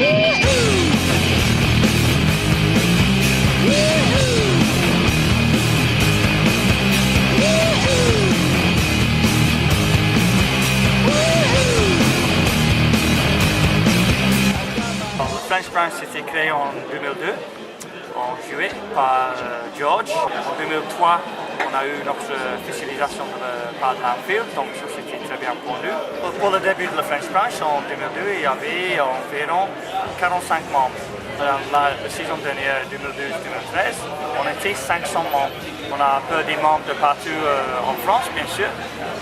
Le French Branch s'était créé en 2002, en juillet, par George. En 2003, on a eu notre spécialisation par Landfield, donc ça c'était très bien pour nous. Pour le début de la French Branch en 2002, il y avait environ 45 membres. La saison dernière, 2012-2013, on était 500 membres. On a un peu des membres de partout en France, bien sûr,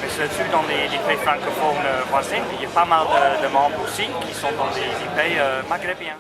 mais surtout dans les pays francophones voisins. Il y a pas mal de membres aussi qui sont dans les pays maghrébins.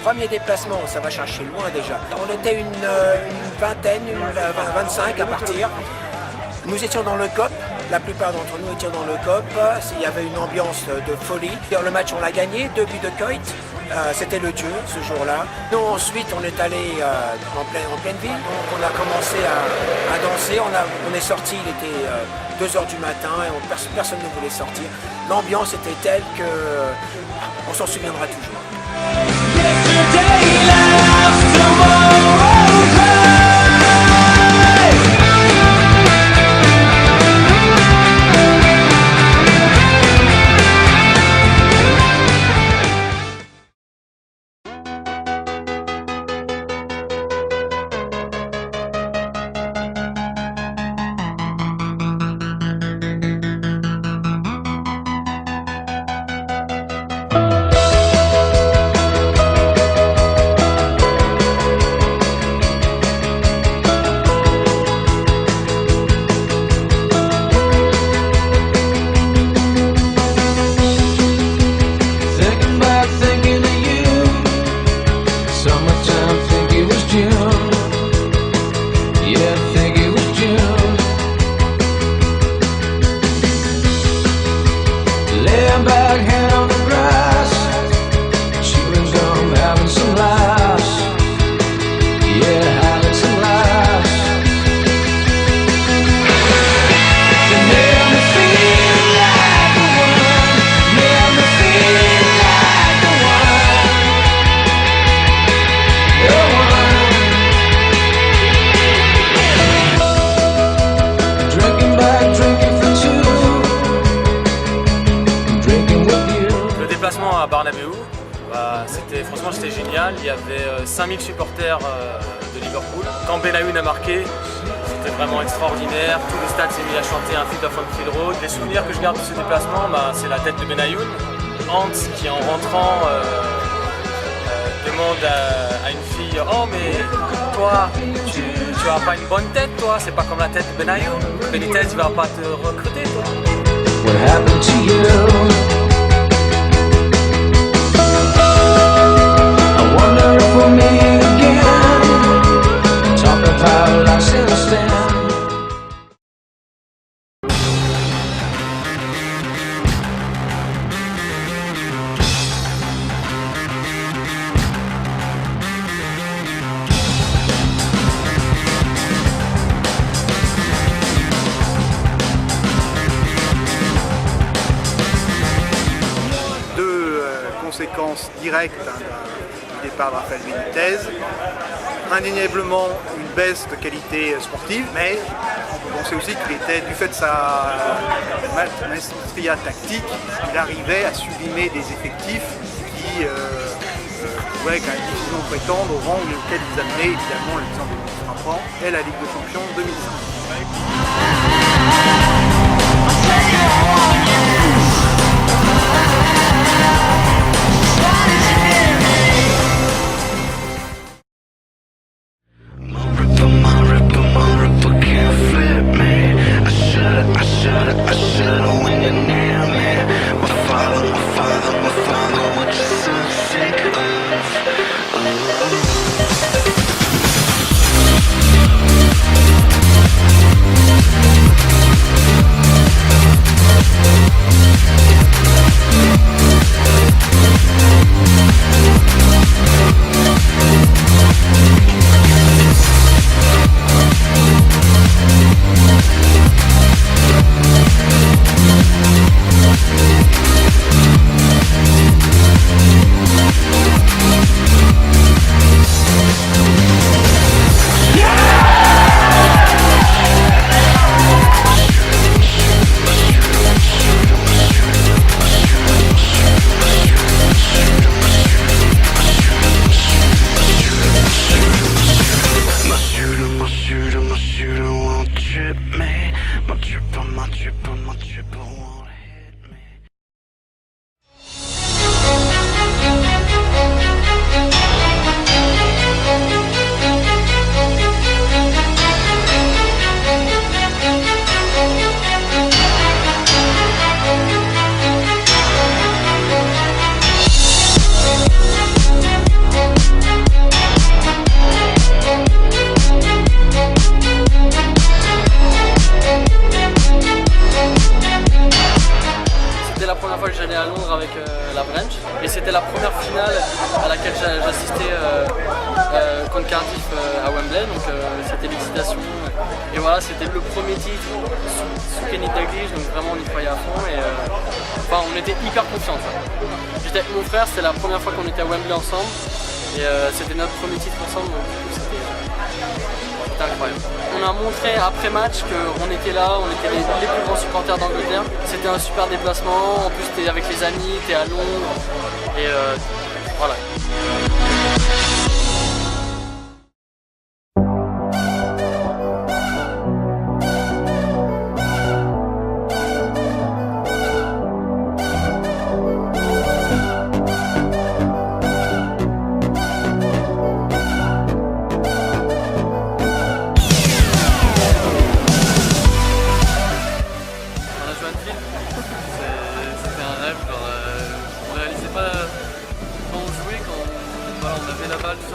Premier déplacement, ça va chercher loin déjà. On était une vingtaine, 25 à partir. Nous étions dans le COP, la plupart d'entre nous étions dans le COP. Il y avait une ambiance de folie. Le match, on l'a gagné, 2 buts de Coit. C'était le Dieu ce jour-là. Nous ensuite on est allé en pleine ville, donc on a commencé à danser, on est sorti, il était 2h du matin et personne ne voulait sortir. L'ambiance était telle que on s'en souviendra toujours. 5000 supporters de Liverpool. Quand Benayoun a marqué, c'était vraiment extraordinaire. Tout le stade s'est mis à chanter un Field of Anfield Road. Les souvenirs que je garde de ce déplacement, c'est la tête de Benayoun. Hans qui en rentrant demande à une fille « Oh mais toi, tu as pas une bonne tête toi, c'est pas comme la tête de Benayoun. Benitez il va pas te recruter toi. » What happened to you? I wonder if we'll meet again. Talk about lost in the stand. Conséquence directe du départ de Rafael Benitez, indéniablement une baisse de qualité sportive, mais on sait aussi qu'il était, du fait de sa maestria tactique, il arrivait à sublimer des effectifs qui pouvaient quand même difficilement prétendre au rang auquel ils amenaient évidemment l'exemple de frappant et la Ligue des Champions 2005. à Londres avec la Branch et c'était la première finale à laquelle j'assistais contre Cardiff à Wembley, donc c'était l'excitation et voilà, c'était le premier titre sous Kenny Dalglish, donc vraiment on y croyait à fond et enfin, on était hyper confiants. J'étais avec mon frère, c'était la première fois qu'on était à Wembley ensemble et c'était notre premier titre ensemble, donc c'était incroyable. On a montré après match qu'on était là, on était les plus grands supporters d'Angleterre. C'était un super déplacement, en plus t'es avec les amis, t'es à Londres et voilà.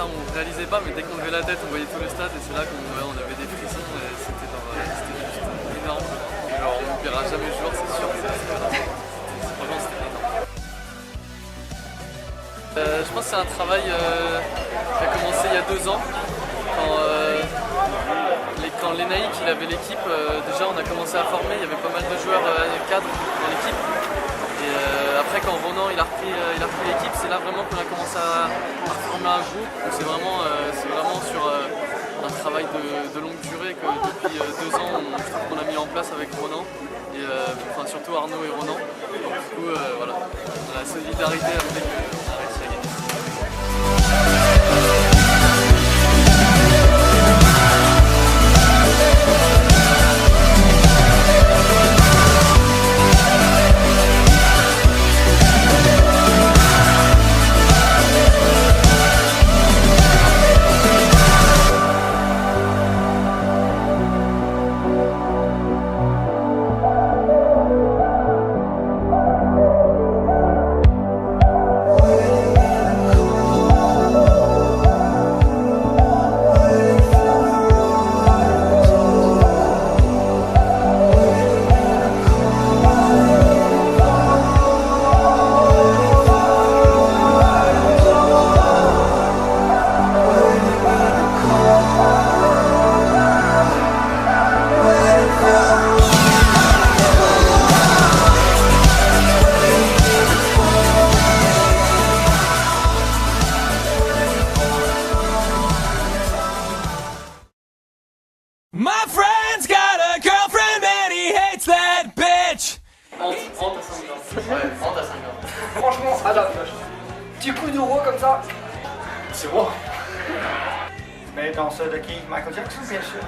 On réalisait pas, mais dès qu'on levait la tête, on voyait tout le stade et c'est là qu'on avait des frissons et c'était juste énorme. Alors on n'oubliera jamais le jour, c'est sûr. Franchement, c'était énorme. Je pense que c'est un travail qui a commencé il y a 2 ans. Quand Lenaïk il avait l'équipe, déjà on a commencé à former, il y avait pas mal de joueurs cadres dans l'équipe. Et après quand Ronan il a repris l'équipe, c'est là vraiment qu'on a commencé à former un groupe. C'est vraiment sur un travail de longue durée que depuis 2 ans on a mis en place avec Ronan. Et enfin, surtout Arnaud et Ronan. Donc du coup voilà, la solidarité a fait qu'on a réussi à gagner. My friend's got a girlfriend and he hates that bitch. Honte à 5 grammes. Ouais, honte à 5 grammes. Franchement, à la vache. Petit coup d'euro comme ça. C'est bon. Mais danseur de qui? Michael Jackson, bien sûr.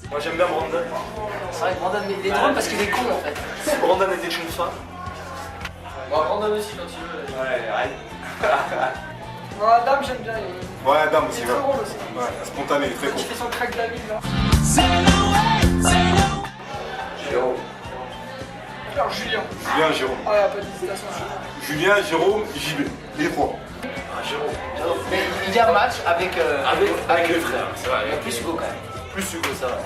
Moi j'aime bien Brandon. C'est vrai que Brandon, il est drôle parce qu'il est con en fait. Brandon était une fois. Bon, Brandon aussi quand tu veux. Ouais, arrête. Non, Adam, j'aime bien. Ouais, Adam Il aussi, est ouais. très drôle aussi. Ouais, spontané, très Quand con. il fait son crack David là. Jérôme. Alors Julien. Julien, Jérôme. Ah, y'a pas d'hésitation. Julien, Jérôme, JB. Les trois. Jérôme. Mais il y a un match avec les frères, c'est vrai. il y a plus Hugo quand même. Plus Hugo, ça va.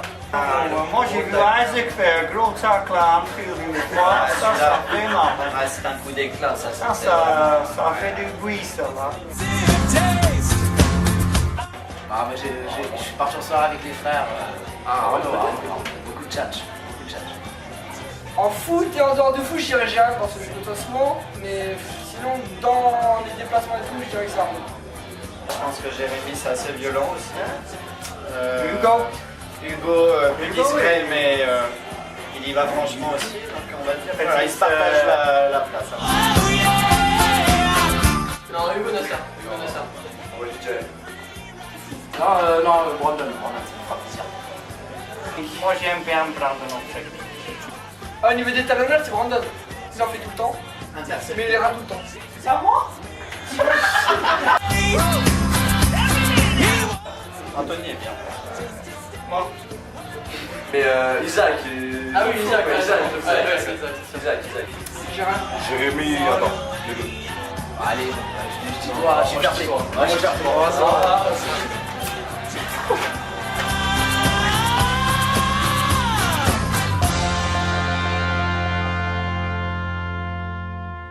Moi j'ai vu Isaac faire un gros tacle à Anfield une fois, ça fait mal. Ah, c'est un coup d'éclat, ça. Ça fait du bruit ça là. Ah, mais je suis parti en soirée avec les frères. Beaucoup de tchatch. En foot et en dehors de foot, je dirais Gérard parce que je joue au classement. Mais sinon, dans les déplacements et tout, je dirais que ça Arnaud. Je pense que Jérémy, c'est assez violent aussi. Hugo, Plus discret, mais il y va franchement aussi. Donc on va dire voilà, il se partage la place. Non, Hugo Nasser. Non, Brandon, ça me fera plaisir. Moi j'aime bien Brandon aussi. Ah, au niveau des talonneurs, c'est Brandon. Il en fait tout le temps. Mais il les rate tout le temps. C'est à moi? Anthony est bien. Mais Isaac. Ah oui, Isaac. Isaac. Gérard. Jérémy, Adam. Les deux. Allez, je dis toi, je suis versé. Moi je vais